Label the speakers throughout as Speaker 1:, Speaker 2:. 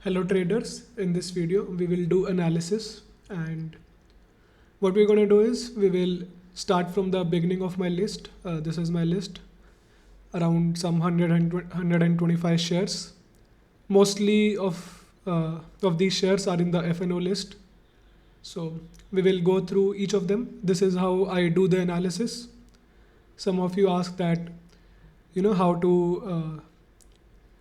Speaker 1: Hello traders, in this video we will do analysis, and what we're going to do is we will start from the beginning of my list. This is my list, around some 125 shares. Mostly of these shares are in the FNO list. So we will go through each of them. This is how I do the analysis. Some of you ask that, how to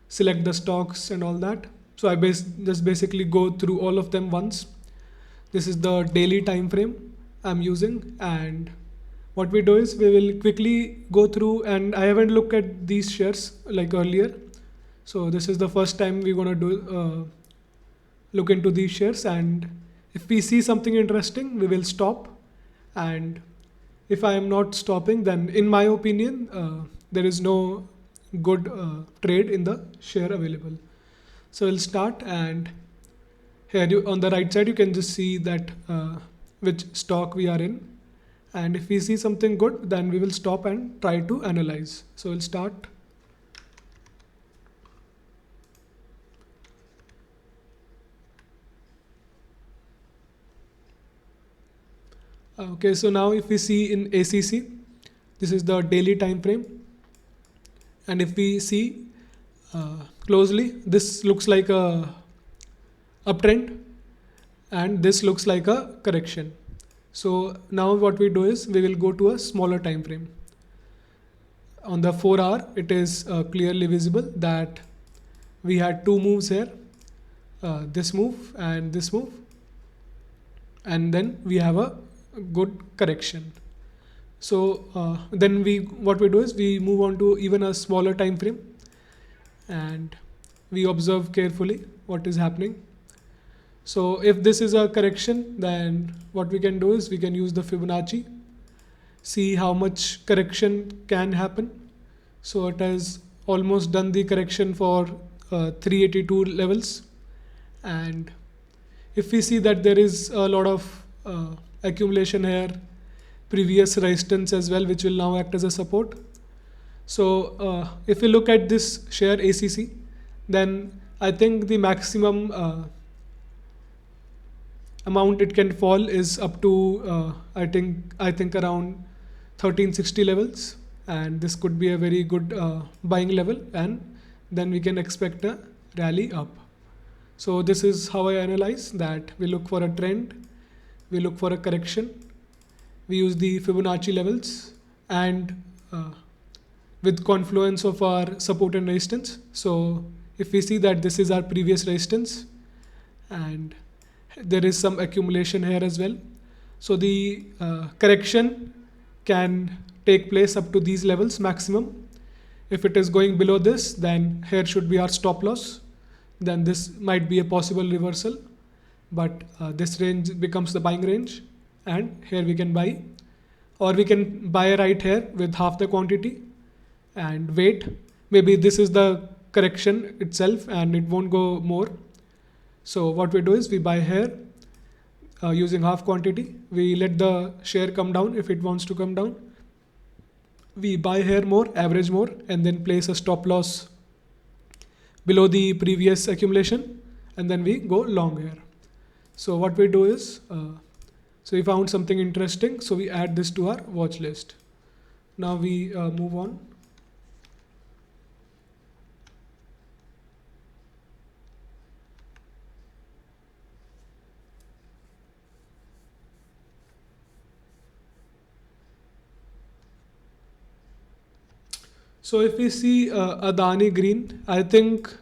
Speaker 1: select the stocks and all that. So just basically go through all of them once. This is the daily time frame I'm using, and what we do is we will quickly go through, and I haven't looked at these shares like earlier. So this is the first time we're gonna do look into these shares, and if we see something interesting, we will stop. And if I am not stopping, then in my opinion, there is no good trade in the share available. So we'll start, and here on the right side you can just see that which stock we are in, and if we see something good, then we will stop and try to analyze. So we'll start. Okay, so now if we see in ACC, this is the daily time frame, and if we see closely, this looks like a uptrend and this looks like a correction. So now what we do is we will go to a smaller time frame. On the 4 hour, it is clearly visible that we had two moves here, this move and this move, and then we have a good correction. So then what we do is we move on to even a smaller time frame, and we observe carefully what is happening. So if this is a correction, then what we can do is we can use the Fibonacci, see how much correction can happen. So it has almost done the correction for 382 levels, and if we see that there is a lot of accumulation here, previous resistance as well, which will now act as a support. So if we look at this share ACC, then I think the maximum amount it can fall is up to I think around 1360 levels, and this could be a very good buying level, and then we can expect a rally up. So this is how I analyze that. We look for a trend, we look for a correction, we use the Fibonacci levels, and with confluence of our support and resistance. So if we see that this is our previous resistance and there is some accumulation here as well, so the correction can take place up to these levels maximum. If it is going below this, then here should be our stop loss, then this might be a possible reversal, but this range becomes the buying range, and here we can buy, or we can buy right here with half the quantity and wait. Maybe this is the correction itself and it won't go more. So what we do is we buy here using half quantity. We let the share come down if it wants to come down. We buy here more, average more, and then place a stop loss below the previous accumulation, and then we go long here. So what we do is, so we found something interesting, so we add this to our watch list. Now we move on. So if we see Adani Green, I think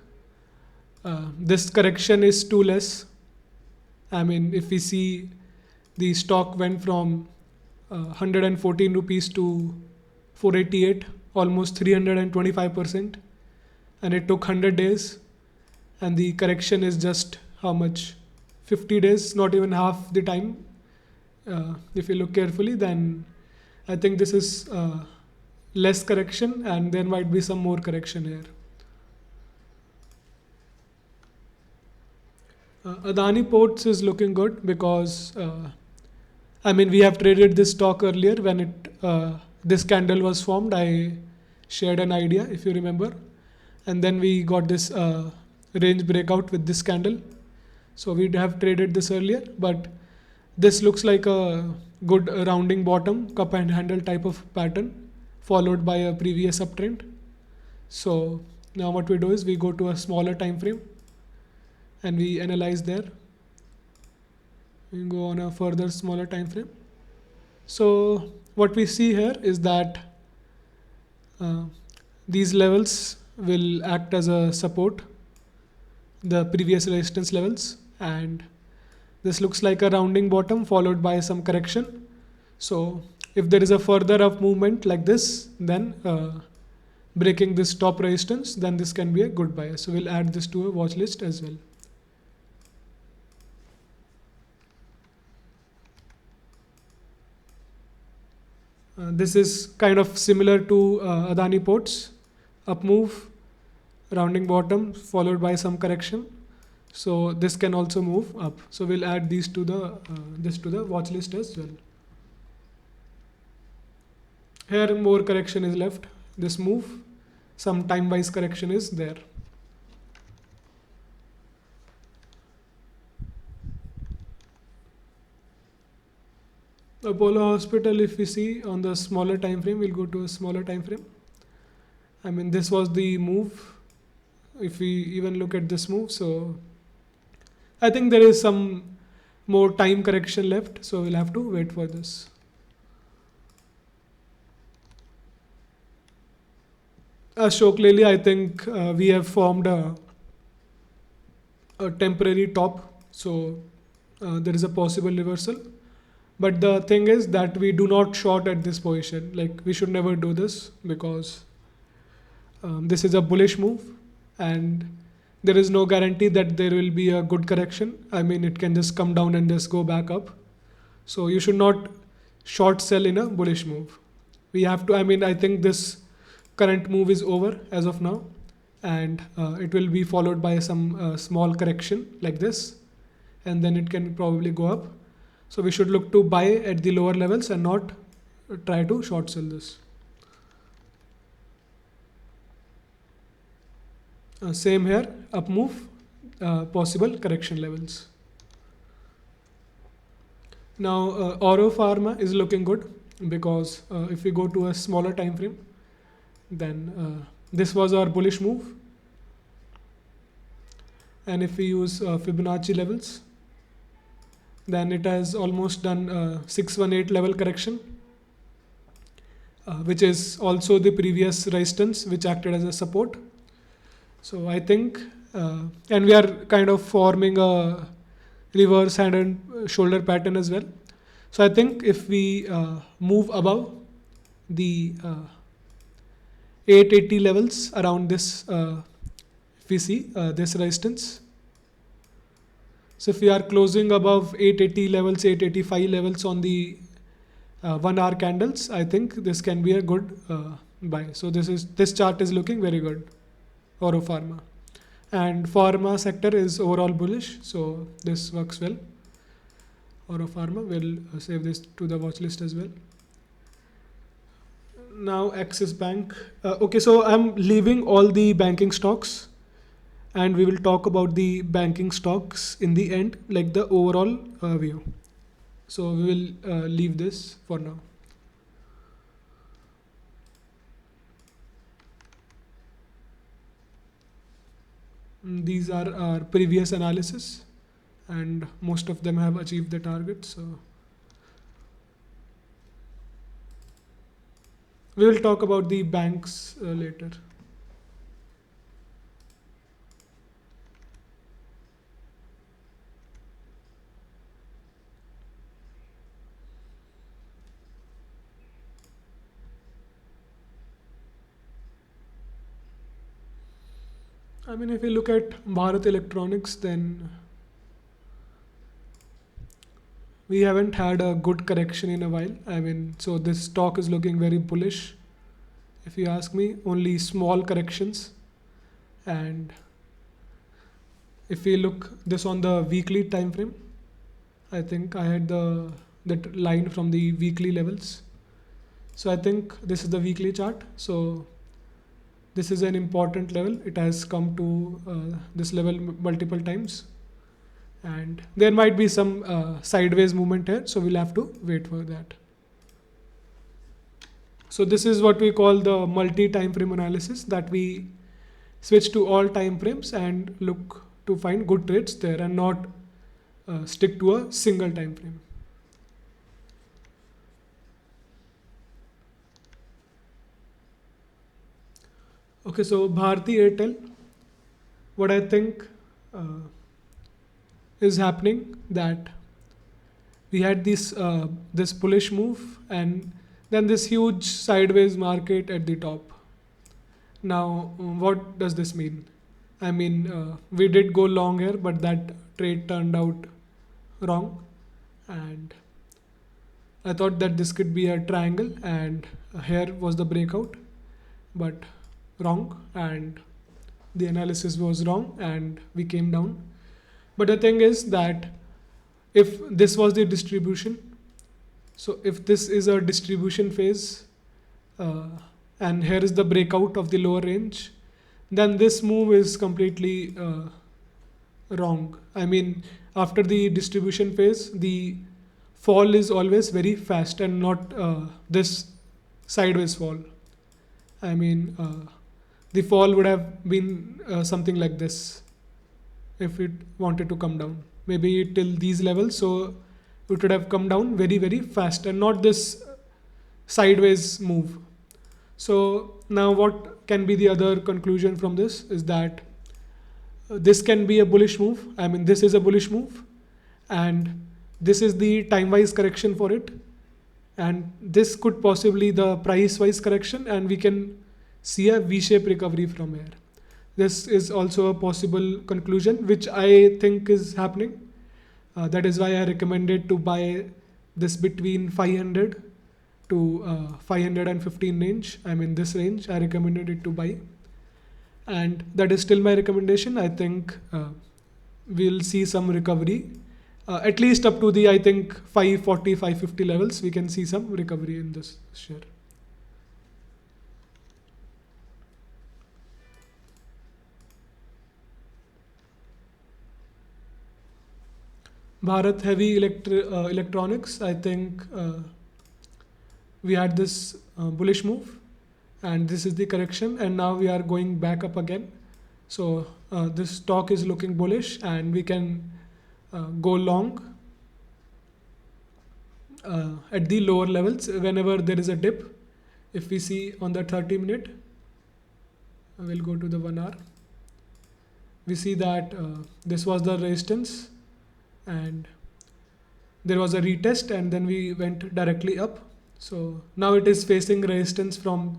Speaker 1: this correction is too less. I mean, if we see the stock went from 114 rupees to 488, almost 325%, and it took 100 days, and the correction is just how much? 50 days, not even half the time. If you look carefully, then I think this is less correction, and there might be some more correction here. Adani Ports is looking good because I mean, we have traded this stock earlier when this candle was formed. I shared an idea, if you remember, and then we got this range breakout with this candle. So we have traded this earlier, but this looks like a good rounding bottom cup and handle type of pattern followed by a previous uptrend. So now what we do is we go to a smaller time frame and we analyze there. We go on a further smaller time frame. So what we see here is that uh, these levels will act as a support, the previous resistance levels, and this looks like a rounding bottom followed by some correction. So if there is a further up movement like this, then breaking this top resistance, then this can be a good buy. So we'll add this to a watch list as well. This is kind of similar to Adani Ports, up move, rounding bottom followed by some correction. So this can also move up. So we'll add these to the this to the watch list as well. Here more correction is left. This move, some time wise correction is there. Apollo Hospital, if we see on the smaller time frame, we'll go to a smaller time frame. I mean, this was the move. If we even look at this move, so I think there is some more time correction left, so we'll have to wait for this. Ashok Leyland, I think we have formed a temporary top, so there is a possible reversal. But the thing is that we do not short at this position. Like we should never do this because this is a bullish move and there is no guarantee that there will be a good correction. I mean, it can just come down and just go back up. So you should not short sell in a bullish move. We have to, I mean, I think this current move is over as of now and it will be followed by some small correction like this and then it can probably go up. So we should look to buy at the lower levels and not try to short sell this. Same here, up move, possible correction levels. Now Oro Pharma is looking good because if we go to a smaller time frame, then this was our bullish move. And if we use Fibonacci levels, then it has almost done 618 level correction, which is also the previous resistance which acted as a support. So I think, and we are kind of forming a reverse hand and shoulder pattern as well. So I think if we move above the 880 levels around this, if we see this resistance. So if we are closing above 880 levels, 885 levels on the 1 hour candles, I think this can be a good buy. So this chart is looking very good, Oro Pharma. And pharma sector is overall bullish, so this works well. Oro Pharma, we'll save this to the watch list as well. Now Axis Bank. Okay, so I'm leaving all the banking stocks and we will talk about the banking stocks in the end, like the overall view. So we will leave this for now. These are our previous analysis and most of them have achieved the target. So we will talk about the banks later. I mean, if you look at Bharat Electronics, then we haven't had a good correction in a while. I mean, so this stock is looking very bullish. If you ask me, only small corrections. And if we look this on the weekly time frame, I think I had that line from the weekly levels. So I think this is the weekly chart. So This is an important level. It has come to this level multiple times, and there might be some sideways movement here, so we'll have to wait for that. So this is what we call the multi-time frame analysis, that we switch to all time frames and look to find good trades there and not stick to a single time frame. Okay, so Bharti Airtel, what I think is happening, that we had this bullish move and then this huge sideways market at the top. Now, what does this mean? I mean, we did go long here, but that trade turned out wrong, and I thought that this could be a triangle, and here was the breakout, but wrong, and the analysis was wrong, and we came down. But the thing is that if this was the distribution, so if this is a distribution phase, and here is the breakout of the lower range, then this move is completely wrong. I mean, after the distribution phase, the fall is always very fast and not this sideways fall. I mean, the fall would have been something like this if it wanted to come down. Maybe till these levels, so it would have come down very, very fast and not this sideways move. So now what can be the other conclusion from this is that this can be a bullish move. I mean, this is a bullish move, and this is the time wise correction for it, and this could possibly the price wise correction, and we can see a V-shaped recovery from here. This is also a possible conclusion, which I think is happening. That is why I recommended to buy this between 500 to 515 range. I mean, this range I recommended it to buy, and that is still my recommendation. I think we'll see some recovery, at least up to the, I think, 540 550 levels. We can see some recovery in this share. Bharat Heavy Electronics, I think we had this bullish move, and this is the correction, and now we are going back up again. So this stock is looking bullish, and we can go long at the lower levels whenever there is a dip. If we see on the 30-minute, we'll go to the 1 hour. We see that this was the resistance, and there was a retest, and then we went directly up. So now it is facing resistance from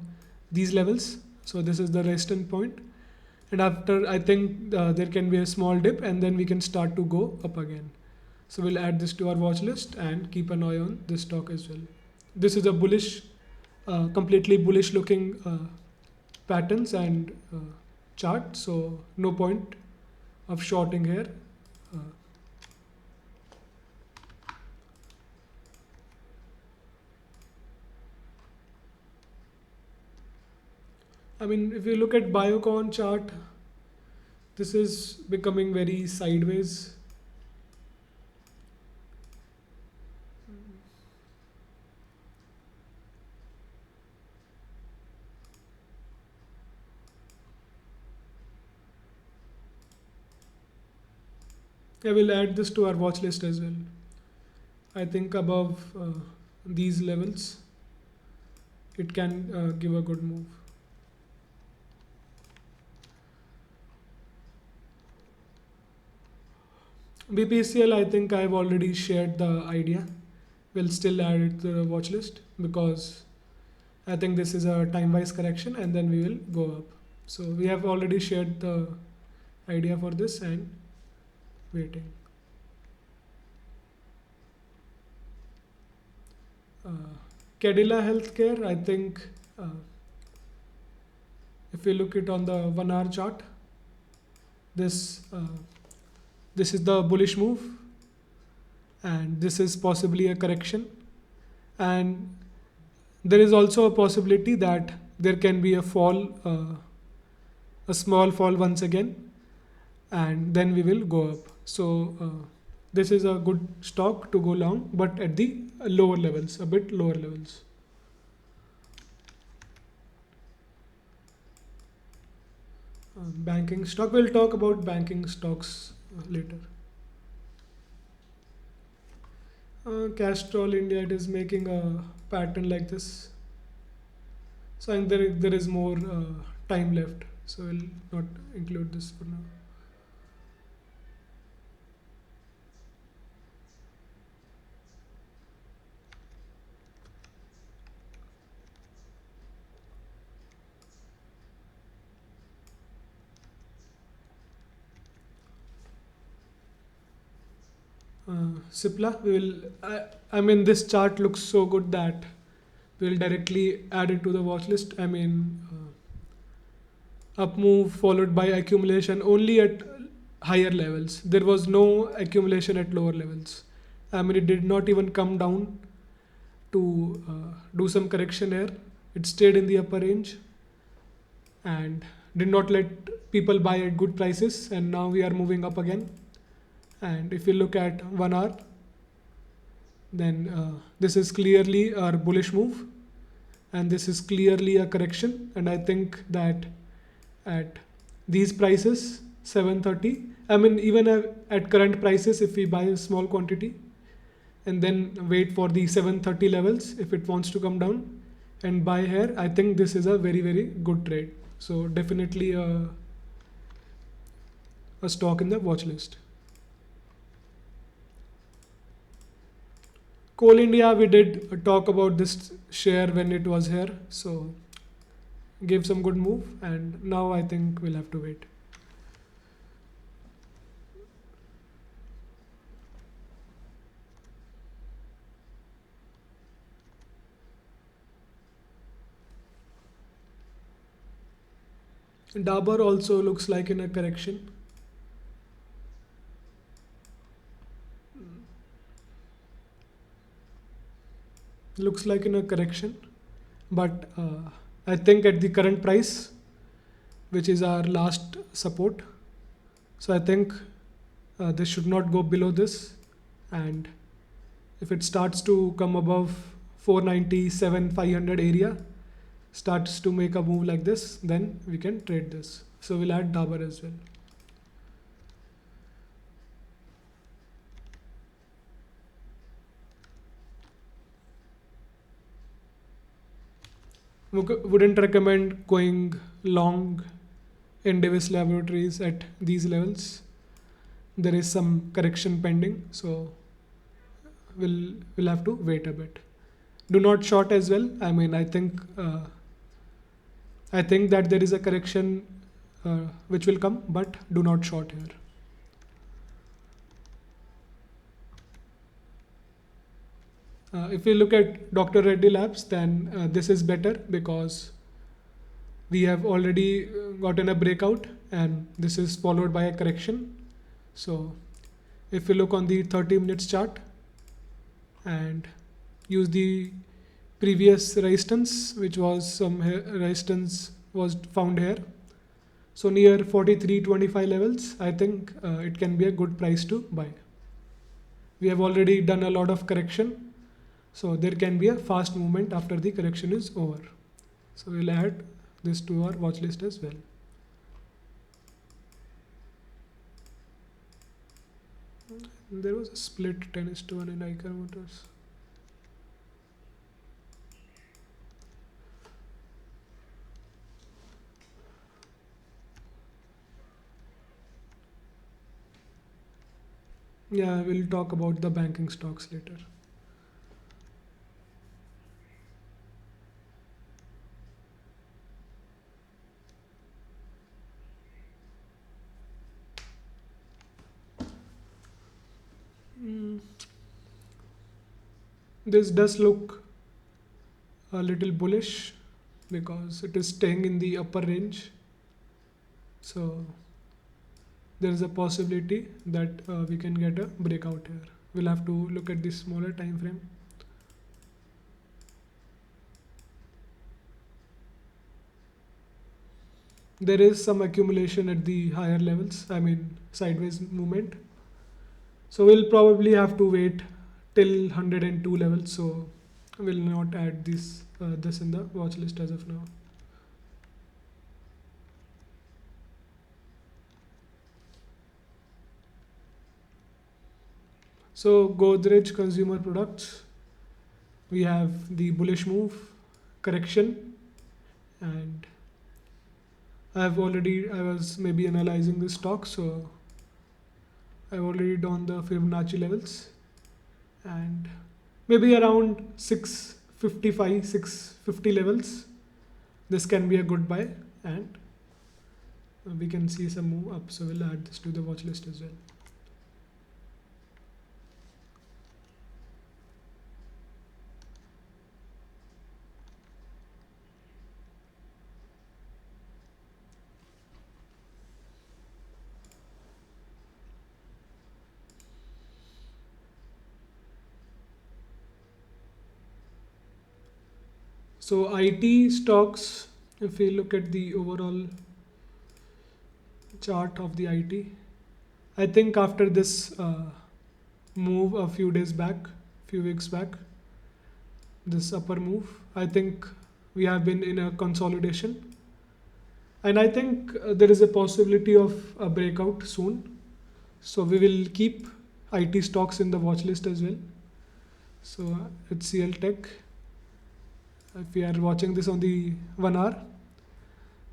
Speaker 1: these levels. So this is the resistance point, and after, I think there can be a small dip, and then we can start to go up again. So we'll add this to our watch list and keep an eye on this stock as well. This is a bullish, completely bullish looking patterns and chart, so no point of shorting here. I mean, if you look at Biocon chart, this is becoming very sideways. I will add this to our watch list as well. I think above these levels, it can give a good move. BPCL, I think I've already shared the idea. We'll still add it to the watch list because I think this is a time-wise correction, and then we will go up. So we have already shared the idea for this and waiting. Cadila Healthcare, I think if we look it on the 1 hour chart, this is the bullish move, and this is possibly a correction, and there is also a possibility that there can be a fall a small fall once again, and then we will go up. So this is a good stock to go long, but at the lower levels, a bit lower levels. Banking stock, we'll talk about banking stocks later. Castrol India, it is making a pattern like this. So I think there is more time left. So we'll not include this for now. Cipla, we will. I mean, this chart looks so good that we'll directly add it to the watch list. I mean, up move followed by accumulation only at higher levels. There was no accumulation at lower levels. I mean, it did not even come down to do some correction here. It stayed in the upper range and did not let people buy at good prices. And now we are moving up again. And if you look at 1 hour, then this is clearly our bullish move, and this is clearly a correction. And I think that at these prices, 730, I mean, even at current prices, if we buy a small quantity and then wait for the 730 levels, if it wants to come down and buy here, I think this is a very, very good trade. So definitely a stock in the watch list. Coal India, we did talk about this share when it was here, so gave some good move, and now I think we'll have to wait. Dabur also looks like in a correction. Looks like in a correction, but I think at the current price, which is our last support, so I think this should not go below this, and if it starts to come above 497 500 area, starts to make a move like this, then we can trade this. So we'll add Dabur as well. Wouldn't recommend going long in Davis Laboratories at these levels. There is some correction pending, so we'll have to wait a bit. Do not short as well. I mean, I think that there is a correction which will come, but do not short here. If we look at Dr. Reddy Labs, then this is better because we have already gotten a breakout, and this is followed by a correction. So if we look on the 30 minutes chart and use the previous resistance, which was some resistance was found here, so near 43.25 levels, I think it can be a good price to buy. We have already done a lot of correction, so there can be a fast movement after the correction is over. So we'll add this to our watch list as well. There was a split 10:1 in Eicher Motors. Yeah, we'll talk about the banking stocks later. This does look a little bullish because it is staying in the upper range. So there is a possibility that we can get a breakout here. We'll have to look at this smaller time frame. there is some accumulation at the higher levels, I mean sideways movement. So we'll probably have to wait till 102 levels. So we'll not add this in the watch list as of now. So Godrej Consumer Products, we have the bullish move, correction, and I was maybe analyzing the stock, so I've already done the Fibonacci levels, and maybe around 655, 650 levels. This can be a good buy, and we can see some move up. So we'll add this to the watch list as well. So IT stocks, if we look at the overall chart of the IT, I think after this move a few days back, few weeks back, this upper move, I think we have been in a consolidation, and I think there is a possibility of a breakout soon. So we will keep IT stocks in the watch list as well. So HCL Tech, if we are watching this on the 1 hour,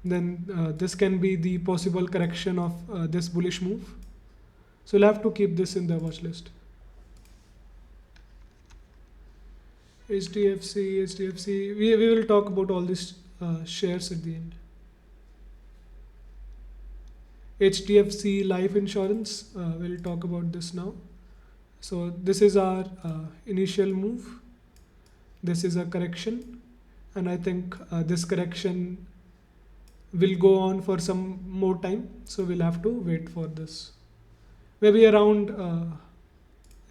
Speaker 1: then this can be the possible correction of this bullish move. So we'll have to keep this in the watch list. HDFC, we will talk about all these shares at the end. HDFC Life Insurance, we'll talk about this now. So this is our initial move. This is a correction, and I think this correction will go on for some more time. So we'll have to wait for this. Maybe around,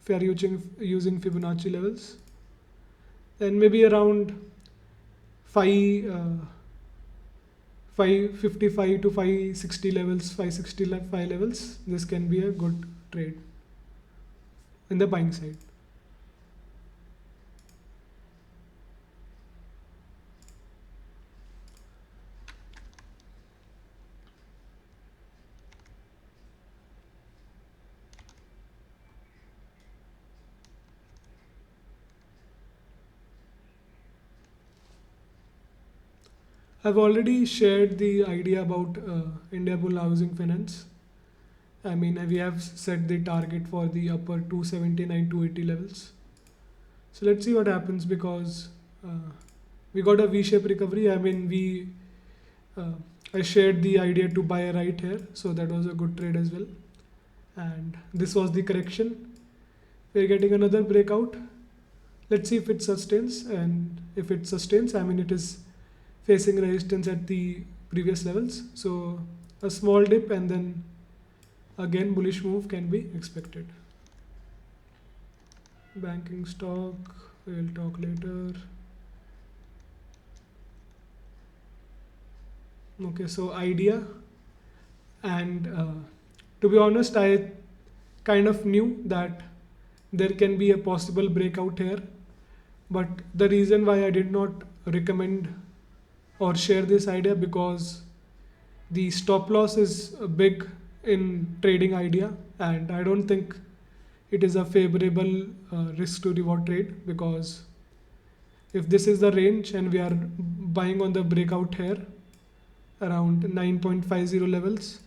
Speaker 1: if you are using Fibonacci levels, then maybe around 555 to 560 levels, 565 levels, this can be a good trade in the buying side. I've already shared the idea about Indiabull Housing Finance. I mean, we have set the target for the upper 279, 280 levels. So let's see what happens, because we got a V-shaped recovery. I mean, I shared the idea to buy right here, so that was a good trade as well. And this was the correction. We're getting another breakout. Let's see if it sustains, and if it sustains, I mean, it is facing resistance at the previous levels. So a small dip and then again bullish move can be expected. Banking stock, we'll talk later. Okay, so idea, and to be honest, I kind of knew that there can be a possible breakout here, but the reason why I did not recommend or share this idea, because the stop loss is big in trading idea, and I don't think it is a favorable risk to reward trade, because if this is the range and we are buying on the breakout here around 9.50 levels,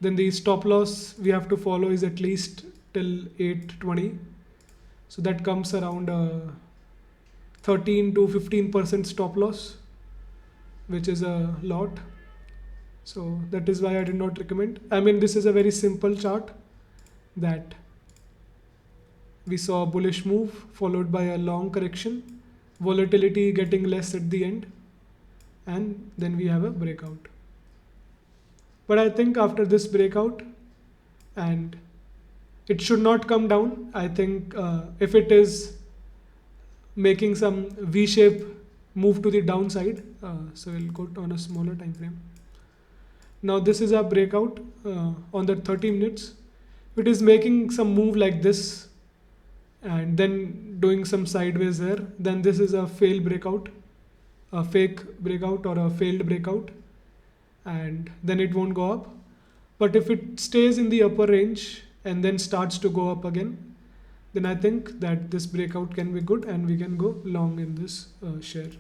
Speaker 1: then the stop loss we have to follow is at least till 820. So that comes around 13 to 15% stop loss, which is a lot. So that is why I did not recommend. I mean, this is a very simple chart that we saw a bullish move followed by a long correction, volatility getting less at the end, and then we have a breakout. But I think after this breakout, and it should not come down. I think if it is making some V-shape move to the downside, so we'll go on a smaller time frame. Now this is a breakout on the 30 minutes. It is making some move like this and then doing some sideways there. Then this is a fail breakout, a fake breakout or a failed breakout, and then it won't go up. But if it stays in the upper range and then starts to go up again, then I think that this breakout can be good and we can go long in this share.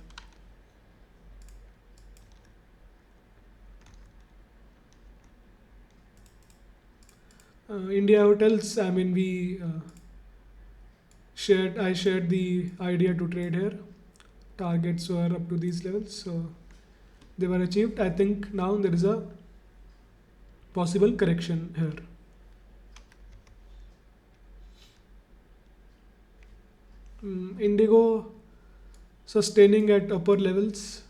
Speaker 1: India Hotels, I mean, I shared the idea to trade here. Targets were up to these levels, so they were achieved. I think now there is a possible correction here. Indigo sustaining at upper levels.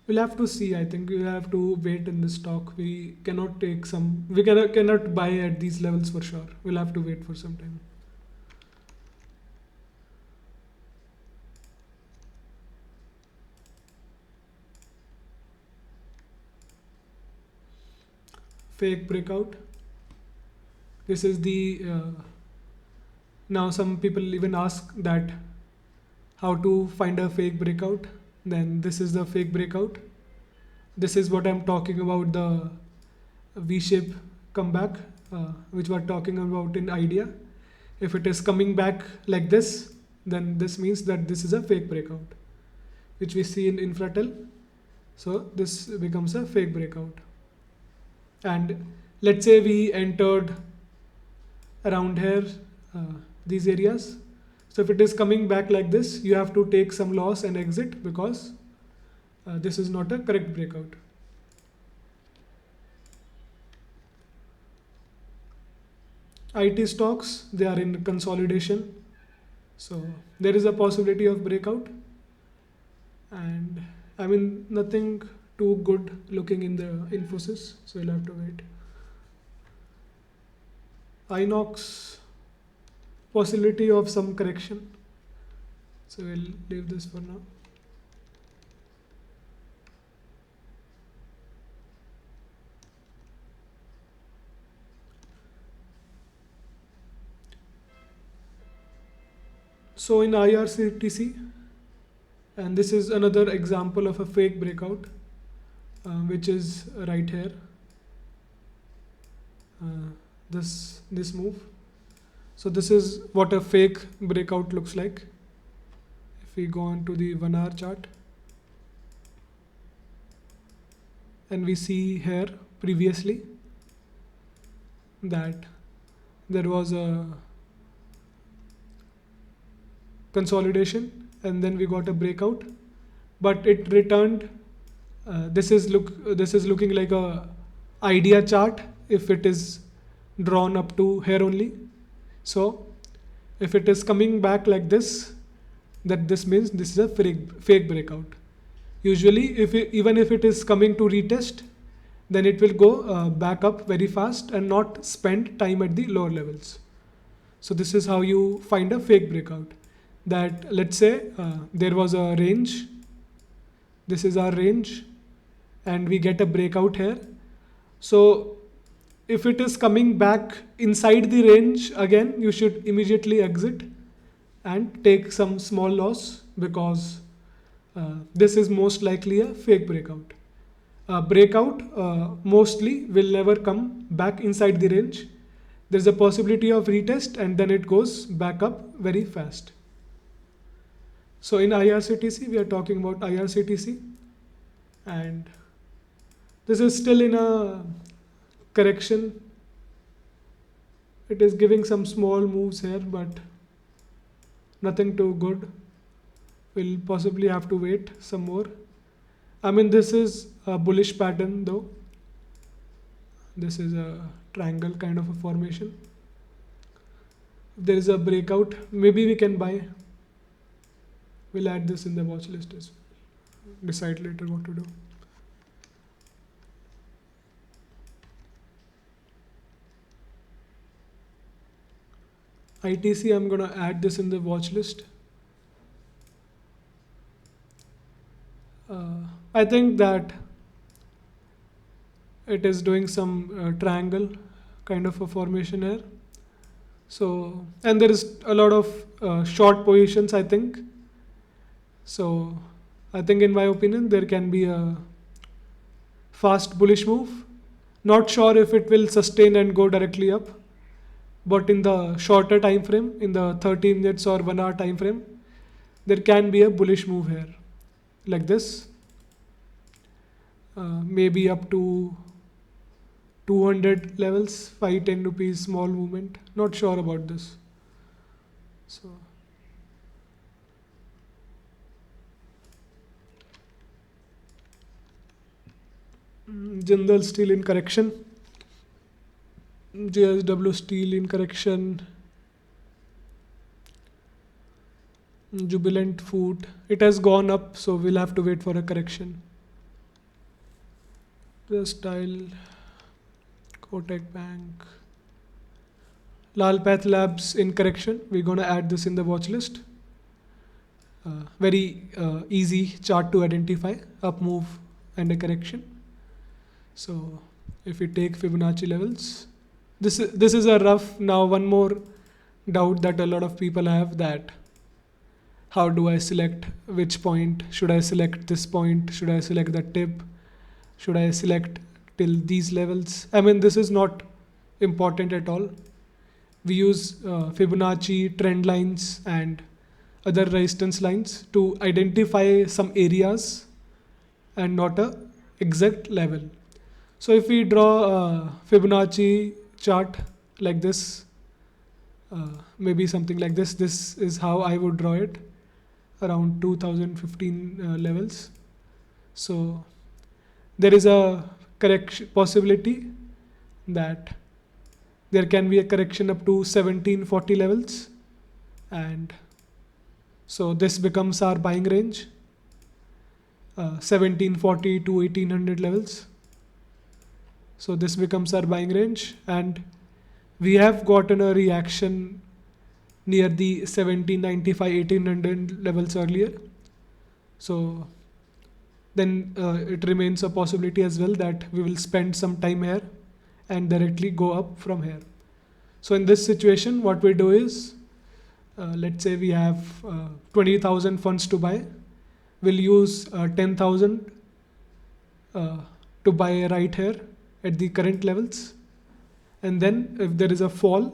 Speaker 1: We'll have to see. I think we'll have to wait in this stock. We cannot take some. We cannot buy at these levels for sure. We'll have to wait for some time. Fake breakout. This is the. Now some people even ask that how to find a fake breakout. Then this is the fake breakout. This is what I'm talking about, the V-shape comeback, which we're talking about in idea. If it is coming back like this, then this means that this is a fake breakout, which we see in Infratel. So this becomes a fake breakout. And let's say we entered around here, these areas. So if it is coming back like this, you have to take some loss and exit because this is not a correct breakout. IT stocks, they are in consolidation. So there is a possibility of breakout. And I mean, nothing too good looking in the Infosys. So you'll have to wait. Inox, possibility of some correction. So we'll leave this for now. So in IRCTC, and this is another example of a fake breakout, which is right here. This move. So this is what a fake breakout looks like. If we go on to the 1 hour chart, and we see here previously that there was a consolidation and then we got a breakout, but it returned. This is looking like a idea chart if it is drawn up to here only. So if it is coming back like this, that this means this is a fake breakout. Usually even if it is coming to retest, then it will go back up very fast and not spend time at the lower levels. So this is how you find a fake breakout. That let's say there was a range, this is our range, and we get a breakout here. So if it is coming back inside the range again, you should immediately exit and take some small loss because this is most likely a fake breakout. Breakout mostly will never come back inside the range. There's a possibility of retest and then it goes back up very fast. So in IRCTC, we are talking about IRCTC, and this is still in a correction. It is giving some small moves here, but nothing too good. We'll possibly have to wait some more. I mean, this is a bullish pattern though. This is a triangle kind of a formation. If there is a breakout, maybe we can buy. We'll add this in the watch list as well. decide later what to do. ITC, I'm gonna add this in the watch list. I think that it is doing some triangle kind of a formation here. So, and there is a lot of short positions, I think. So, I think in my opinion, there can be a fast bullish move. Not sure if it will sustain and go directly up, but in the shorter time frame, in the 30 minutes or 1 hour time frame, there can be a bullish move here, like this, maybe up to 200 levels, 5-10 rupees small movement. Not sure about this. So Jindal Steel in correction, JSW Steel in correction, Jubilant Food. It has gone up, so we'll have to wait for a correction. The style, Kotak Bank, Lalpath Labs in correction. We're gonna add this in the watch list. Very easy chart to identify, up move and a correction. So if we take Fibonacci levels, this is a rough. Now one more doubt that a lot of people have, that how do I select which point? Should I select this point? Should I select the tip? Should I select till these levels? I mean, this is not important at all. We use Fibonacci trend lines and other resistance lines to identify some areas and not a exact level. So if we draw a Fibonacci chart like this, maybe something like this is how I would draw it, around 2015 levels. So there is a correction possibility that there can be a correction up to 1740 levels, and so this becomes our buying range, 1740 to 1800 levels. So this becomes our buying range, and we have gotten a reaction near the 1795 1800 levels earlier. So then it remains a possibility as well that we will spend some time here and directly go up from here. So in this situation, what we do is, let's say we have 20,000 funds to buy. We'll use 10,000 to buy right here at the current levels, and then if there is a fall,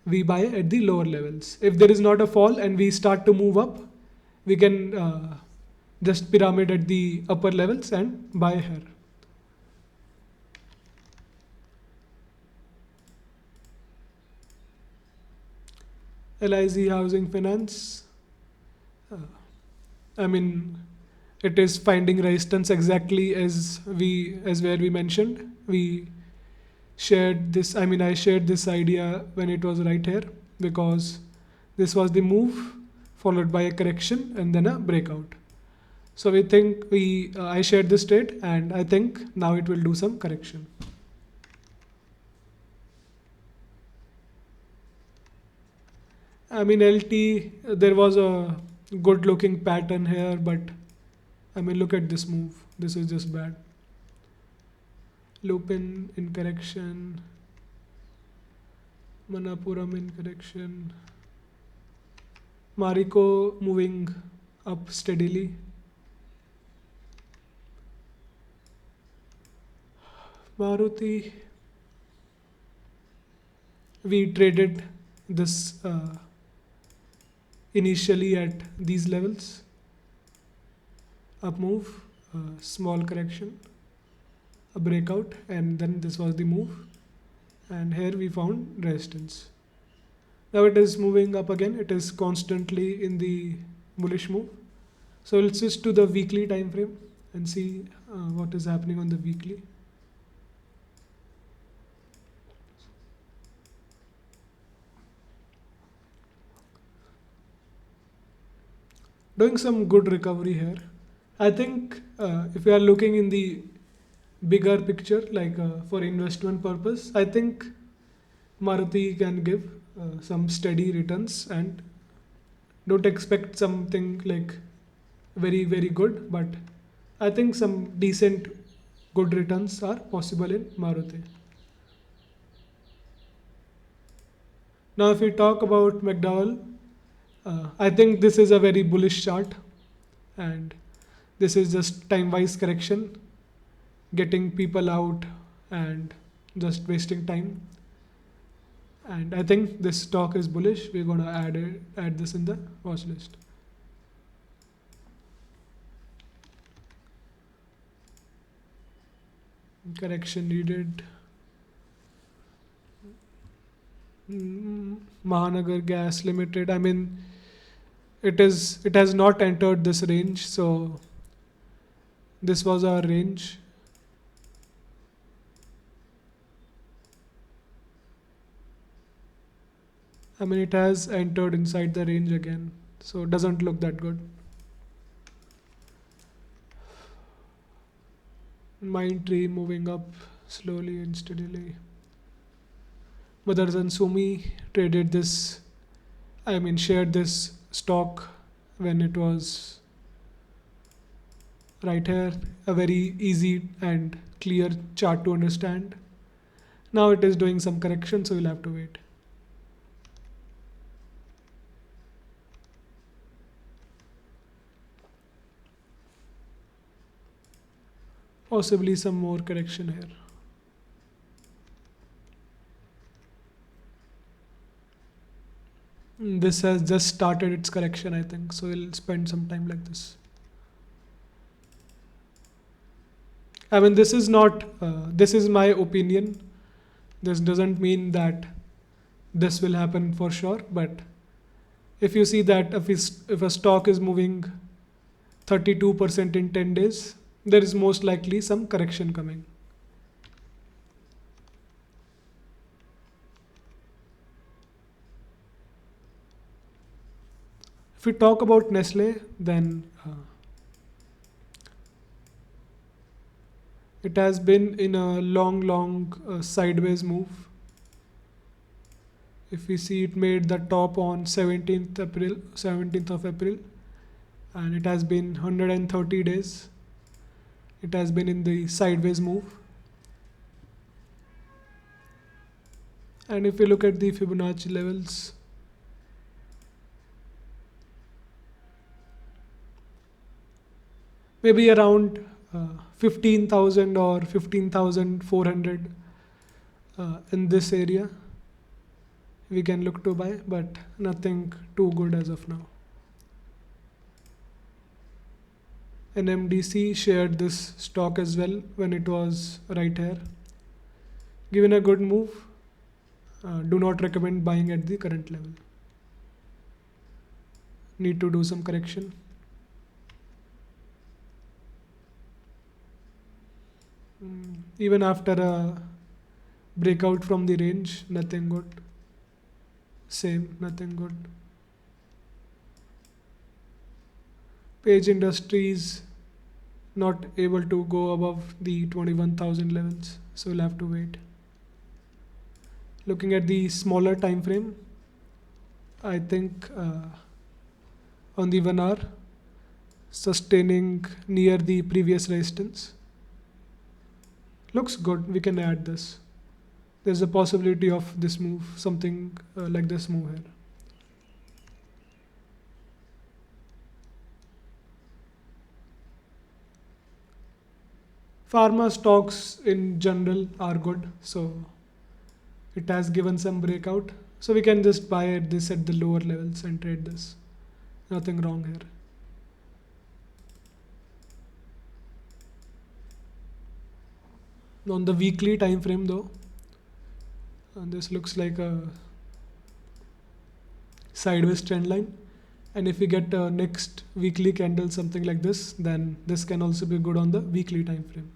Speaker 1: we buy at the lower levels. If there is not a fall and we start to move up, we can just pyramid at the upper levels and buy here. LIC Housing Finance, I mean, it is finding resistance exactly as where we mentioned. We shared this, I mean, I shared this idea when it was right here, because this was the move followed by a correction and then a breakout. So we think I shared this trade, and I think now it will do some correction. I mean, LT, there was a good looking pattern here, but I mean, look at this move. This is just bad. Lupin in correction, Manapuram in correction, Marico moving up steadily. Maruti, we traded this initially at these levels, up move, small correction, a breakout, and then this was the move, and here we found resistance. Now it is moving up again. It is constantly in the bullish move. So let's switch to the weekly time frame and see what is happening on the weekly. Doing some good recovery here. I think if you are looking in the bigger picture, like for investment purpose, I think Maruti can give some steady returns, and don't expect something like very very good, but I think some decent good returns are possible in Maruti. Now if we talk about McDowell, I think this is a very bullish chart, and this is just time wise correction, getting people out and just wasting time. And I think this stock is bullish. We're going to add this in the watch list. Correction needed. Mahanagar Gas Limited. I mean, it has not entered this range, so this was our range. I mean, it has entered inside the range again, so it doesn't look that good. Mindtree moving up slowly and steadily. Motherson Sumi traded this, I mean, shared this stock when it was right here. A very easy and clear chart to understand. Now it is doing some correction, so we'll have to wait. Possibly some more correction here. This has just started its correction, I think, so we'll spend some time like this. I mean, this is not, this is my opinion. This doesn't mean that this will happen for sure, but if you see that if a stock is moving 32% in 10 days, there is most likely some correction coming. If we talk about Nestle, then it has been in a long sideways move. If we see, it made the top on 17th of April, and it has been 130 days. It has been in the sideways move. And if we look at the Fibonacci levels, maybe around 15,000 or 15,400 in this area we can look to buy, but nothing too good as of now. NMDC shared this stock as well when it was right here. Given a good move, do not recommend buying at the current level. Need to do some correction. Even after a breakout from the range, nothing good. Same, nothing good. Page Industries not able to go above the 21,000 levels, so we'll have to wait. Looking at the smaller time frame, I think on the 1 hour, sustaining near the previous resistance. Looks good, we can add this. There's a possibility of this move, something like this move here. Pharma stocks in general are good, so it has given some breakout. So we can just buy at this at the lower levels and trade this. Nothing wrong here. On the weekly time frame though, this looks like a sideways trend line, and if we get a next weekly candle something like this, then this can also be good on the weekly time frame.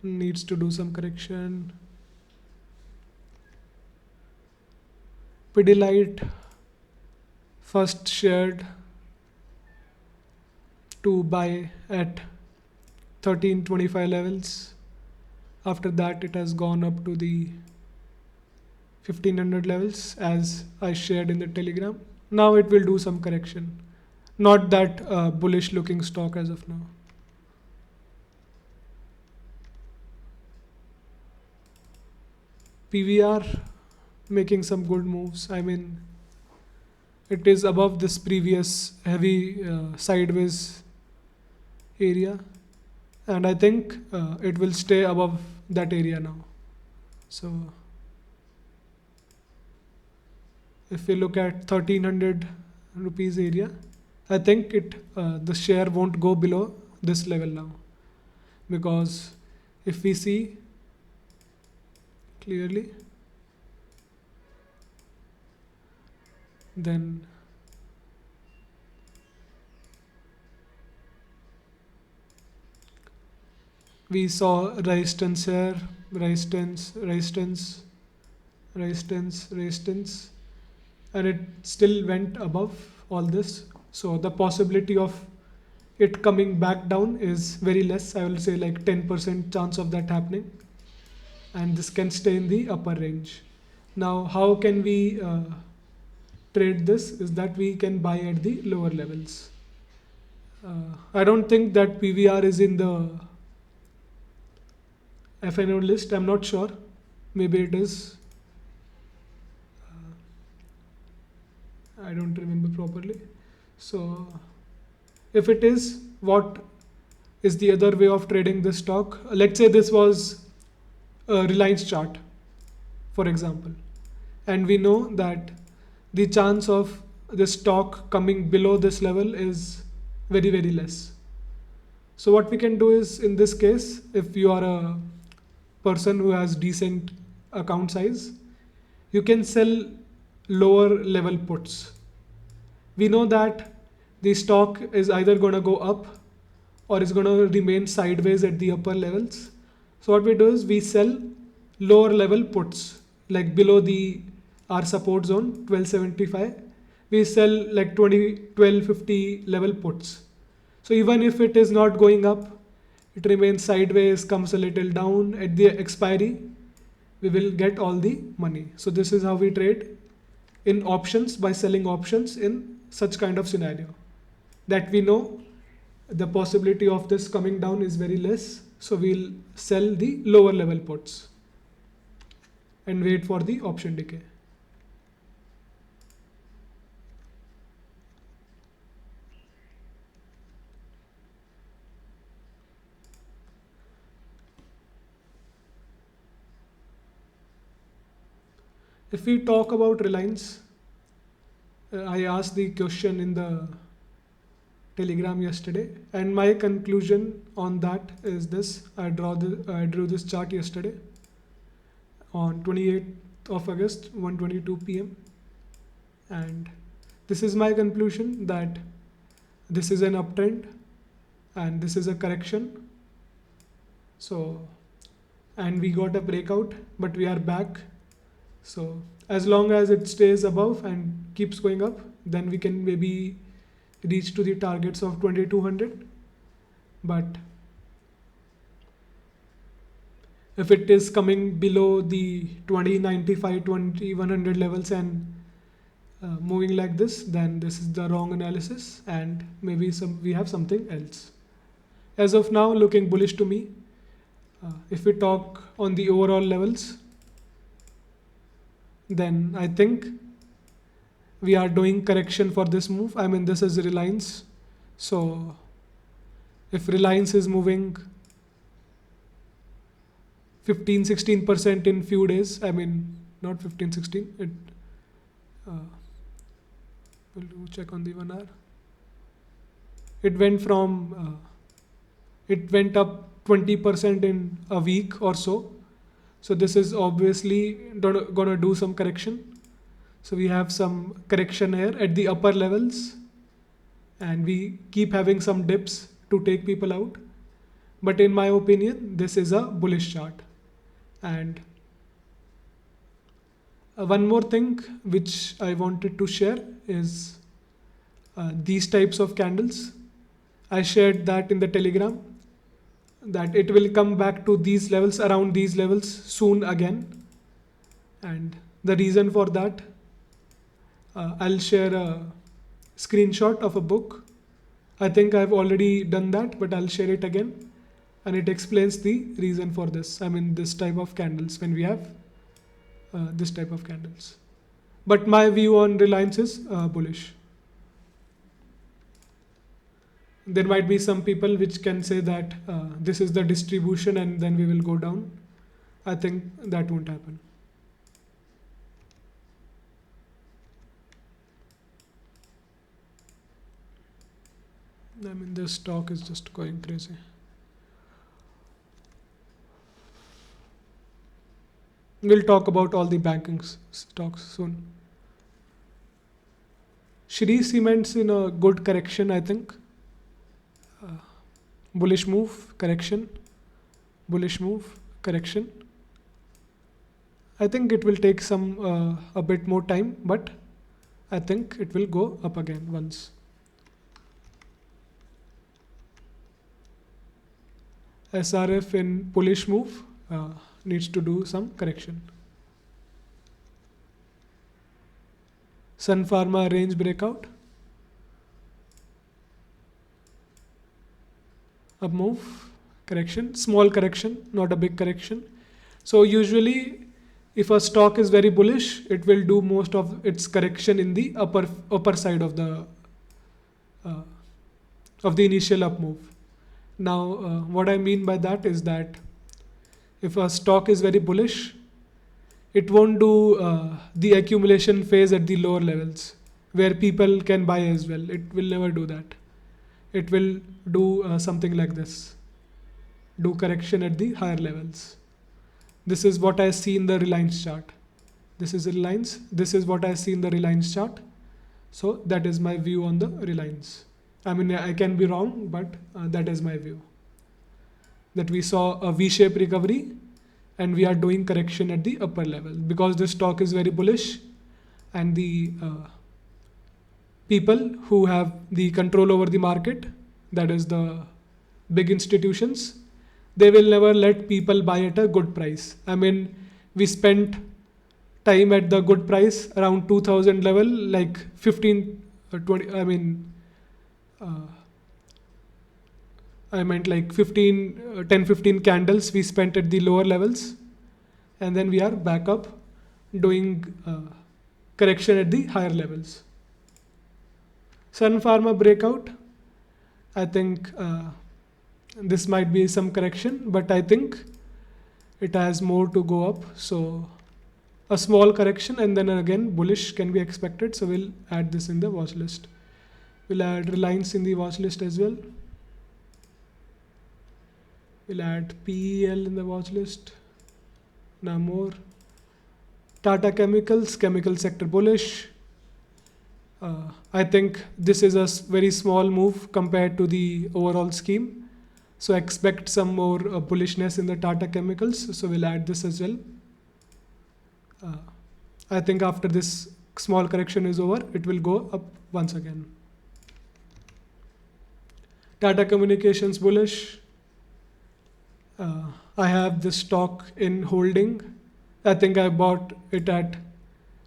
Speaker 1: Needs to do some correction. Pidilite first shared to buy at 1325 levels. After that, it has gone up to the 1500 levels as I shared in the Telegram. Now it will do some correction. Not that bullish looking stock as of now. PVR making some good moves. I mean, it is above this previous heavy sideways area, and I think it will stay above that area now. So if we look at 1300 rupees area, I think the share won't go below this level now, because if we see clearly, then we saw resistance here, resistance, resistance, resistance, resistance, and it still went above all this. So the possibility of it coming back down is very less. I will say like 10% chance of that happening, and this can stay in the upper range. Now, how can we trade this? Is that we can buy at the lower levels. I don't think that PVR is in the FNO list. I'm not sure. Maybe it is. I don't remember properly. So, if it is, what is the other way of trading this stock? Let's say this was a Reliance chart, for example, and we know that the chance of the stock coming below this level is very, very less. So what we can do is, in this case, if you are a person who has decent account size, you can sell lower level puts. We know that the stock is either going to go up or is going to remain sideways at the upper levels. So what we do is we sell lower level puts, like below the our support zone 1275. We sell like 1250 level puts. So even if it is not going up, it remains sideways, comes a little down at the expiry, we will get all the money. So this is how we trade in options, by selling options in such kind of scenario, that we know the possibility of this coming down is very less. So we'll sell the lower level puts and wait for the option decay. If we talk about Reliance, I asked the question in the Telegram yesterday, and my conclusion on that is this. I drew this chart yesterday on 28th of August, 1:22 p.m. And this is my conclusion, that this is an uptrend and this is a correction. So, and we got a breakout, but we are back. So as long as it stays above and keeps going up, then we can maybe reach to the targets of 2200. But if it is coming below the 2095, 2100 levels and moving like this, then this is the wrong analysis, and maybe we have something else. As of now, looking bullish to me. If we talk on the overall levels, then I think we are doing correction for this move. I mean, this is Reliance. So if Reliance is moving 15-16% in few days, I mean, not 15-16, we'll do check on the 1 hour. It went up 20% in a week or so. So this is obviously gonna do some correction. So we have some correction here at the upper levels, and we keep having some dips to take people out. But in my opinion, this is a bullish chart. And one more thing which I wanted to share is these types of candles. I shared that in the Telegram that it will come back to these levels, around these levels soon again. And the reason for that, I'll share a screenshot of a book. I think I've already done that, but I'll share it again. And it explains the reason for this. I mean, this type of candles, when we have this type of candles. But my view on Reliance is bullish. There might be some people which can say that this is the distribution and then we will go down. I think that won't happen. I mean, this stock is just going crazy. We'll talk about all the banking stocks soon. Shree Cement's in a good correction, I think. Bullish move, correction, bullish move, correction. I think it will take some a bit more time, but I think it will go up again once. SRF in bullish move needs to do some correction. Sun Pharma range breakout. Up move, correction, small correction, not a big correction. So usually if a stock is very bullish, it will do most of its correction in the upper side of the initial up move. Now what I mean by that is that if a stock is very bullish, it won't do the accumulation phase at the lower levels where people can buy as well. It will never do that. It will do something like this, do correction at the higher levels. This is what I see in the Reliance chart. This is Reliance. This is what I see in the Reliance chart. So that is my view on the Reliance. I mean, I can be wrong, but that is my view. That we saw a V-shaped recovery and we are doing correction at the upper level because this stock is very bullish and the people who have the control over the market, that is the big institutions, they will never let people buy at a good price. I mean, we spent time at the good price around 2000 level, like 15 or 20, I meant like 10-15 candles we spent at the lower levels, and then we are back up doing correction at the higher levels. Sun Pharma breakout, I think this might be some correction, but I think it has more to go up. So a small correction and then again bullish can be expected. So we'll add this in the watch list. We'll add Reliance in the watch list as well. We'll add PEL in the watch list. Now more. Tata Chemicals, chemical sector bullish. I think this is a very small move compared to the overall scheme. So expect some more bullishness in the Tata Chemicals. So we'll add this as well. I think after this small correction is over, it will go up once again. Tata Communications bullish. I have this stock in holding. I think I bought it at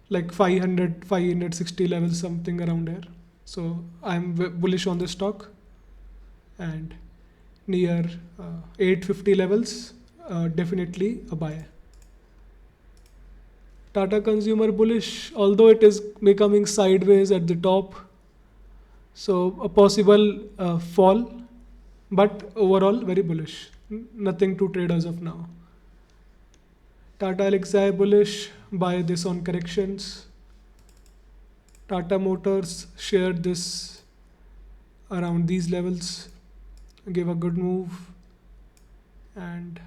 Speaker 1: like 560 levels, something around there. So I'm bullish on the stock, and near 850 levels, definitely a buy. Tata Consumer bullish, although it is becoming sideways at the top, so a possible fall, but overall very bullish. Nothing to trade as of now. Tata Elxsi bullish, buy this on corrections. Tata Motors shared this around these levels, gave a good move, and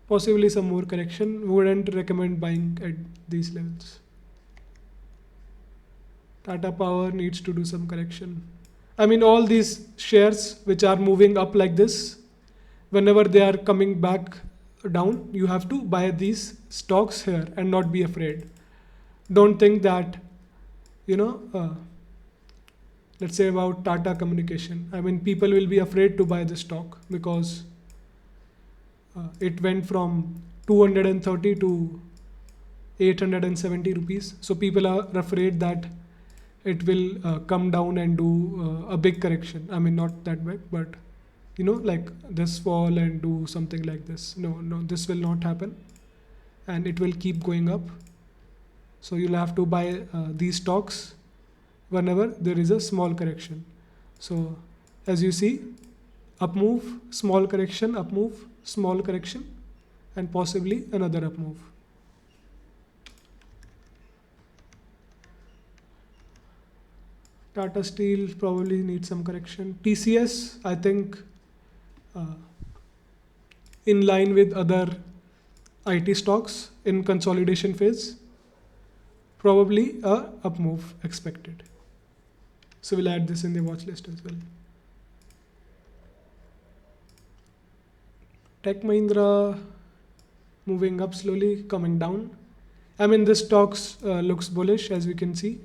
Speaker 1: possibly some more correction. Wouldn't recommend buying at these levels. Tata Power needs to do some correction. I mean, all these shares which are moving up like this, whenever they are coming back down, you have to buy these stocks here and not be afraid. Don't think that, like let's say about Tata Communication. I mean, people will be afraid to buy this stock because it went from 230 to 870 rupees. So people are afraid that it will come down and do a big correction. I mean, not that big, but like this fall and do something like this. No, this will not happen, and it will keep going up. So you'll have to buy these stocks whenever there is a small correction. So as you see, up move, small correction, up move, small correction, and possibly another up move. Tata Steel probably needs some correction. TCS, I think, uh, in line with other IT stocks in consolidation phase, probably a up move expected. So we'll add this in the watch list as well. Tech Mahindra moving up slowly, coming down. I mean, this stocks looks bullish, as we can see,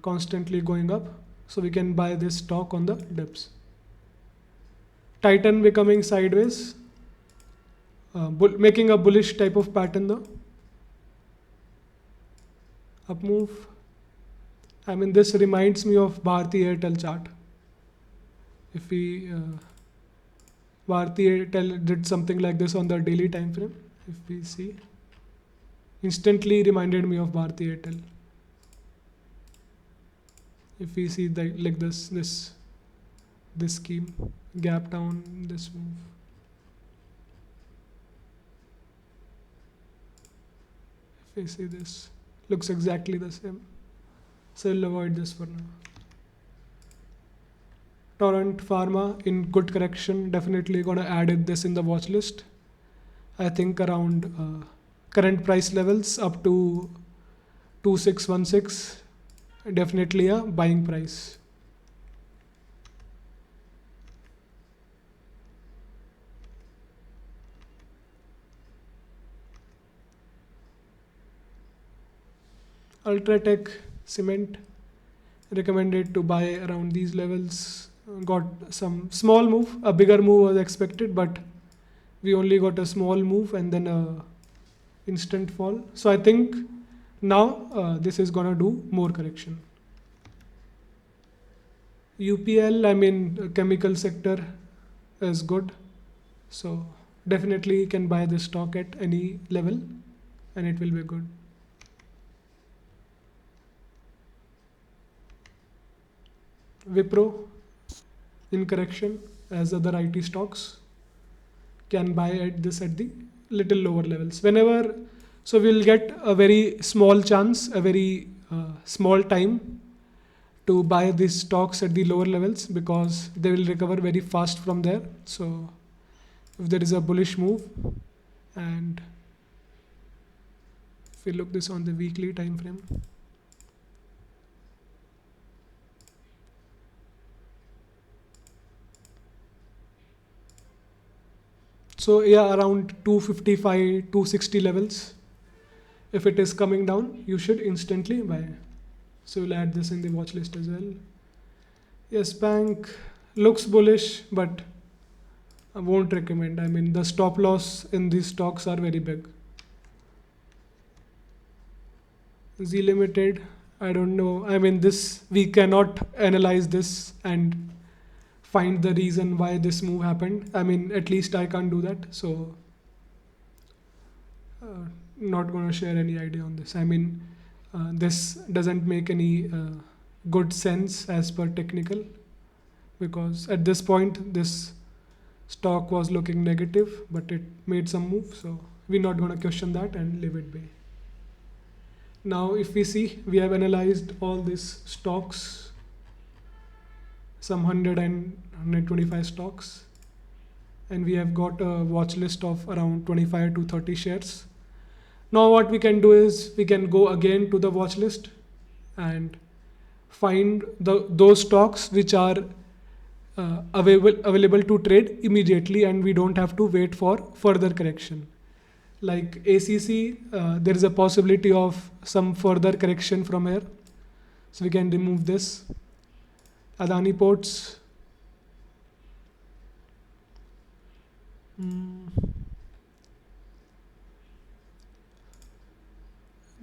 Speaker 1: constantly going up. So we can buy this stock on the dips. Titan becoming sideways, making a bullish type of pattern though. Up move. I mean, this reminds me of Bharti Airtel chart. If we Bharti Airtel did something like this on the daily time frame, if we see, instantly reminded me of Bharti Airtel. If we see like this scheme, gap down, this move. If we see this, looks exactly the same. So we'll avoid this for now. Torrent Pharma in good correction, definitely gonna add this in the watch list. I think around current price levels up to 2616, definitely a buying price. Ultratech Cement, recommended to buy around these levels. Got some small move, a bigger move was expected, but we only got a small move and then a instant fall. So I think now this is gonna do more correction. UPL, I mean, chemical sector is good, so definitely can buy this stock at any level and it will be good. Wipro in correction, as other IT stocks, can buy at the little lower levels whenever. So we'll get a very small chance, a very small time to buy these stocks at the lower levels because they will recover very fast from there. So if there is a bullish move, and if we look this on the weekly time frame, so yeah, around 255, 260 levels. If it is coming down, you should instantly buy. So we'll add this in the watch list as well. Yes, Bank looks bullish, but I won't recommend. I mean, the stop loss in these stocks are very big. Z Limited, I don't know. I mean, this we cannot analyze this and find the reason why this move happened. I mean, at least I can't do that. So not going to share any idea on this. I mean, this doesn't make any good sense as per technical, because at this point this stock was looking negative, but it made some move. So we're not going to question that and leave it be. Now, if we see, we have analyzed all these stocks, some 100 and 125 stocks, and we have got a watch list of around 25 to 30 shares. Now what we can do is we can go again to the watch list and find those stocks which are available to trade immediately, and we don't have to wait for further correction. Like ACC, there is a possibility of some further correction from here, so we can remove this. Adani Ports. Hmm.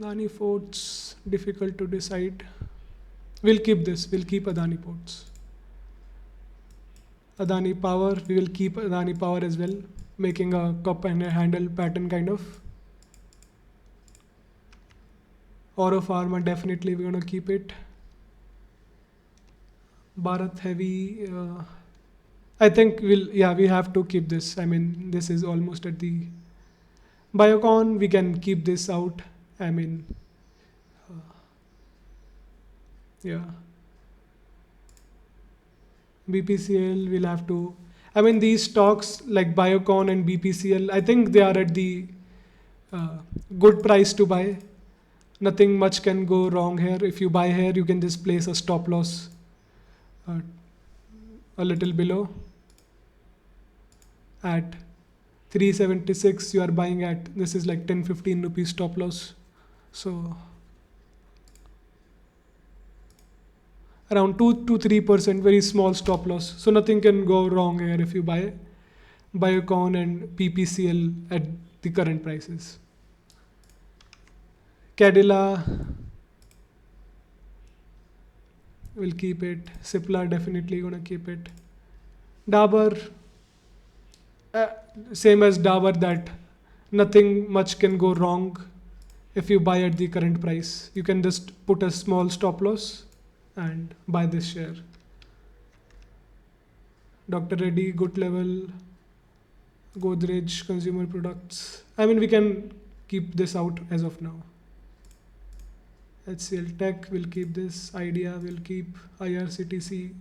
Speaker 1: Adani Ports, difficult to decide. We'll keep this. We'll keep Adani Ports. Adani Power, we will keep Adani Power as well, making a cup and a handle pattern kind of. Oro Pharma, definitely we're gonna keep it. Bharat Heavy, I think we have to keep this. I mean, this is almost at the Biocon, we can keep this out. I mean, uh, yeah. BPCL will have to. I mean, these stocks like Biocon and BPCL, I think they are at the uh, good price to buy. Nothing much can go wrong here. If you buy here, you can just place a stop loss uh, a little below. At 376, you are buying at, this is like 10-15 rupees stop loss. So around 2 to 3%, very small stop loss. So nothing can go wrong here if you buy Biocon and PPCL at the current prices. Cadila, will keep it. Cipla, definitely gonna keep it. Dabur, same as Dabur, that nothing much can go wrong if you buy at the current price. You can just put a small stop loss and buy this share. Dr. Reddy, good level. Godrej Consumer Products. I mean, we can keep this out as of now. HCL Tech will keep this. Idea will keep. IRCTC.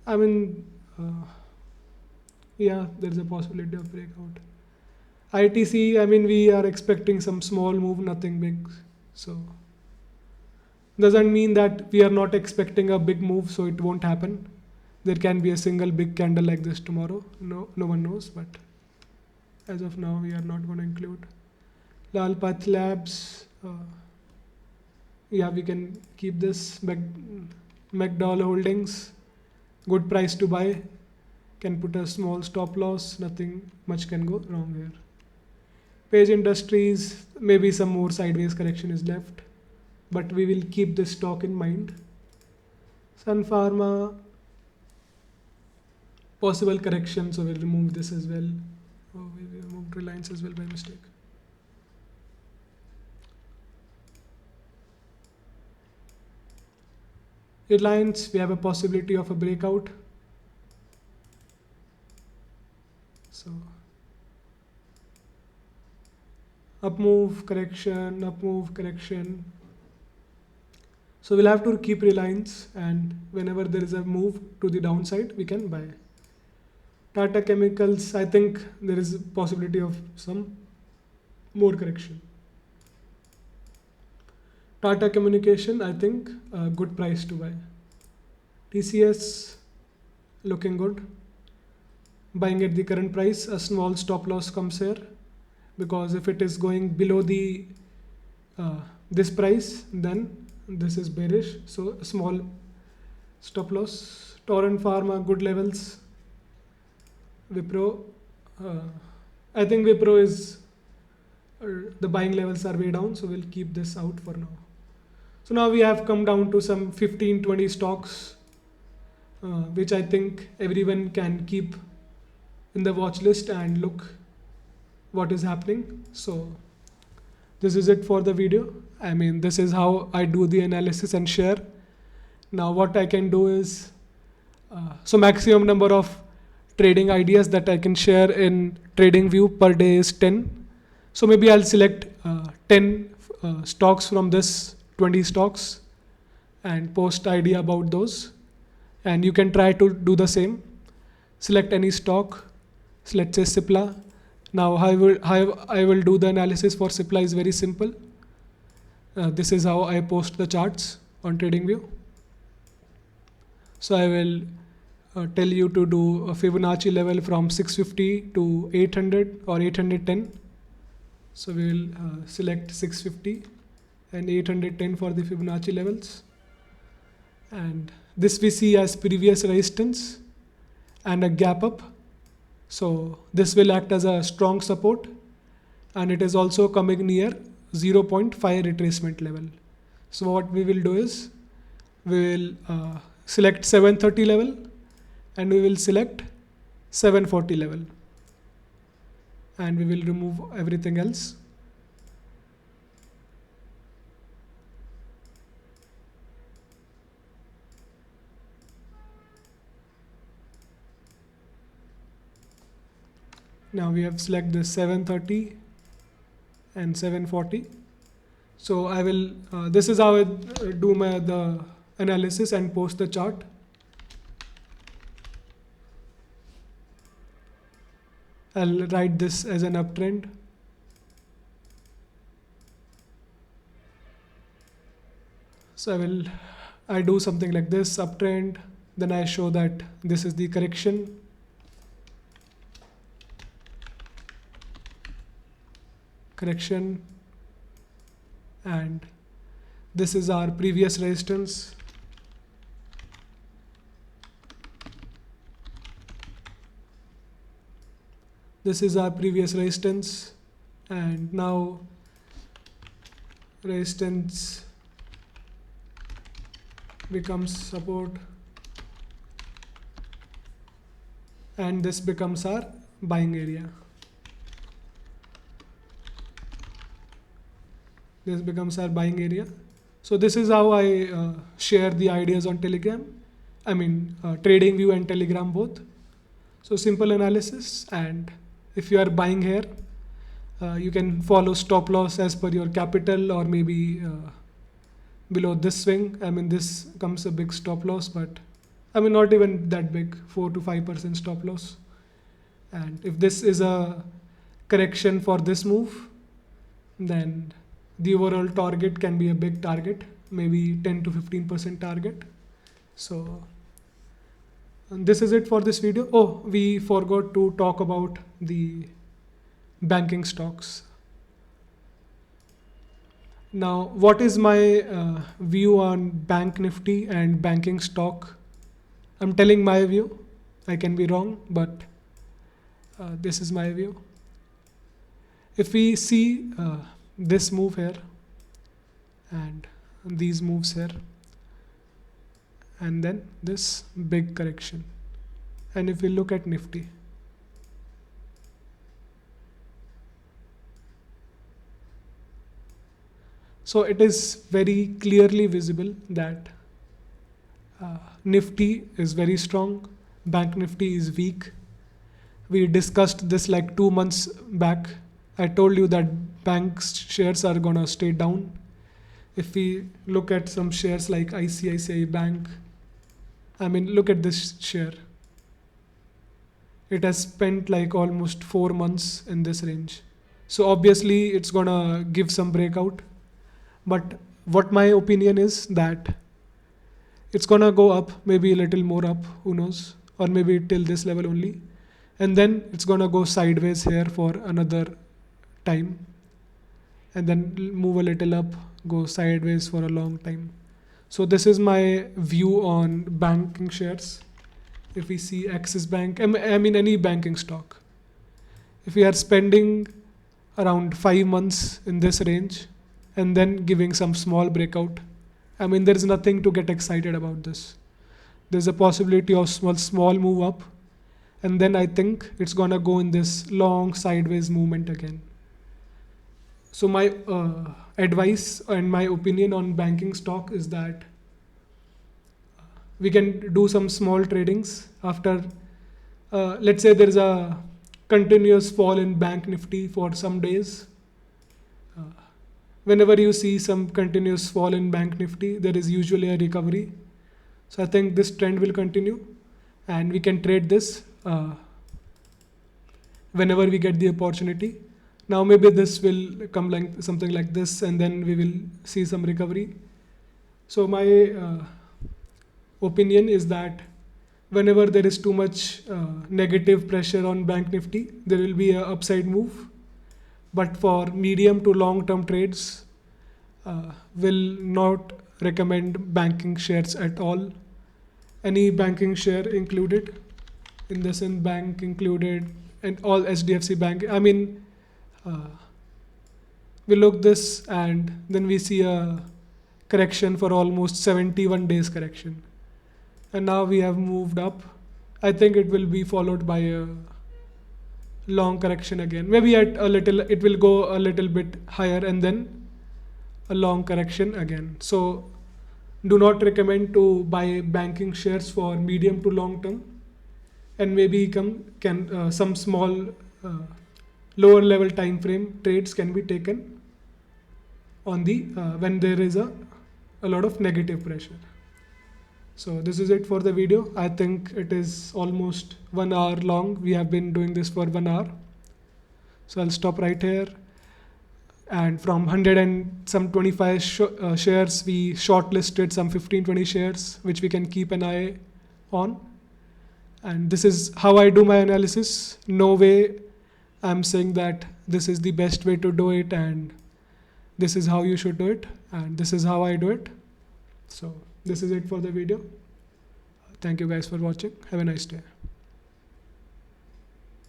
Speaker 1: I mean, yeah, there's a possibility of breakout. ITC, I mean, we are expecting some small move, nothing big. So doesn't mean that we are not expecting a big move, so it won't happen. There can be a single big candle like this tomorrow. No one knows, but as of now, we are not going to include. Lal Path Labs. Yeah, we can keep this. McDowell Holdings, good price to buy. Can put a small stop loss. Nothing much can go wrong here. Page Industries, maybe some more sideways correction is left, but we will keep this stock in mind. Sun Pharma, possible correction, so we'll remove this as well. Oh, we removed Reliance as well by mistake. Reliance, we have a possibility of a breakout. So up move, correction. So we'll have to keep Reliance, and whenever there is a move to the downside, we can buy. Tata Chemicals, I think there is a possibility of some more correction. Tata Communication, I think a good price to buy. TCS, looking good. Buying at the current price, a small stop loss comes here, because if it is going below the this price, then this is bearish. So a small stop loss. Torrent Pharma, good levels. Wipro, I think Wipro is the buying levels are way down, so we'll keep this out for now. So now we have come down to some 15-20 stocks, which I think everyone can keep in the watch list and look what is happening. So this is it for the video. I mean, this is how I do the analysis and share. Now what I can do is, so maximum number of trading ideas that I can share in TradingView per day is 10. So maybe I'll select 10 stocks from this 20 stocks and post idea about those. And you can try to do the same. Select any stock. So let's say Cipla. Now how I will do the analysis for Cipla is very simple. This is how I post the charts on TradingView. So I will tell you to do a Fibonacci level from 650 to 800 or 810. So we will select 650 and 810 for the Fibonacci levels. And This we see as previous resistance and a gap up. So this will act as a strong support, and it is also coming near 0.5 retracement level. So what we will do is we will select 730 level and we will select 740 level, and we will remove everything else. Now we have select the 730 and 740. So I will, this is how I do the analysis and post the chart. I'll write this as an uptrend. So I do something like this, uptrend, then I show that this is the correction. And this is our previous resistance. This is our previous resistance, and now resistance becomes support, and this becomes our buying area. This becomes our buying area. So this is how I share the ideas on Telegram. I mean TradingView and Telegram both. So simple analysis, and if you are buying here, you can follow stop loss as per your capital, or maybe below this swing. I mean this comes a big stop loss, but I mean not even that big, 4 to 5% stop loss. And if this is a correction for this move, then the overall target can be a big target, maybe 10 to 15% target. So and this is it for this video. Oh, we forgot to talk about the banking stocks. Now, what is my view on Bank Nifty and banking stock? I'm telling my view. I can be wrong, but this is my view. If we see this move here and these moves here, and then this big correction, and if we look at Nifty, so it is very clearly visible that Nifty is very strong, Bank Nifty is weak. We discussed this like 2 months back. I told you that bank shares are gonna stay down. If we look at some shares like ICICI Bank, I mean, look at this share. It has spent like almost 4 months in this range. So obviously it's gonna give some breakout. But what my opinion is that it's gonna go up, maybe a little more up, who knows, or maybe till this level only. And then it's gonna go sideways here for another time, and then move a little up, go sideways for a long time. So this is my view on banking shares. If we see Axis Bank, I mean any banking stock, if we are spending around 5 months in this range and then giving some small breakout, I mean there is nothing to get excited about this. There's a possibility of small move up, and then I think it's gonna go in this long sideways movement again. So my advice and my opinion on banking stock is that we can do some small tradings after, let's say there is a continuous fall in Bank Nifty for some days. Whenever you see some continuous fall in Bank Nifty, there is usually a recovery. So I think this trend will continue, and we can trade this whenever we get the opportunity. Now maybe this will come like something like this, and then we will see some recovery. So my opinion is that whenever there is too much negative pressure on Bank Nifty, there will be an upside move. But for medium to long term trades, will not recommend banking shares at all. any banking share included, in the sense bank included and all HDFC Bank. I mean, we look this and then we see a correction for almost 71 days correction. And now we have moved up. I think it will be followed by a long correction again. Maybe at a little, it will go a little bit higher and then a long correction again. So do not recommend to buy banking shares for medium to long term, and maybe some small lower level time frame trades can be taken on the when there is a lot of negative pressure. So this is it for the video. I think it is almost 1 hour long. We have been doing this for 1 hour. So I'll stop right here. And from 100 and some 25 shares, we shortlisted some 15-20 shares, which we can keep an eye on. And this is how I do my analysis. No way I'm saying that this is the best way to do it and this is how you should do it, and this is how I do it. So this is it for the video. Thank you guys for watching. Have a nice day.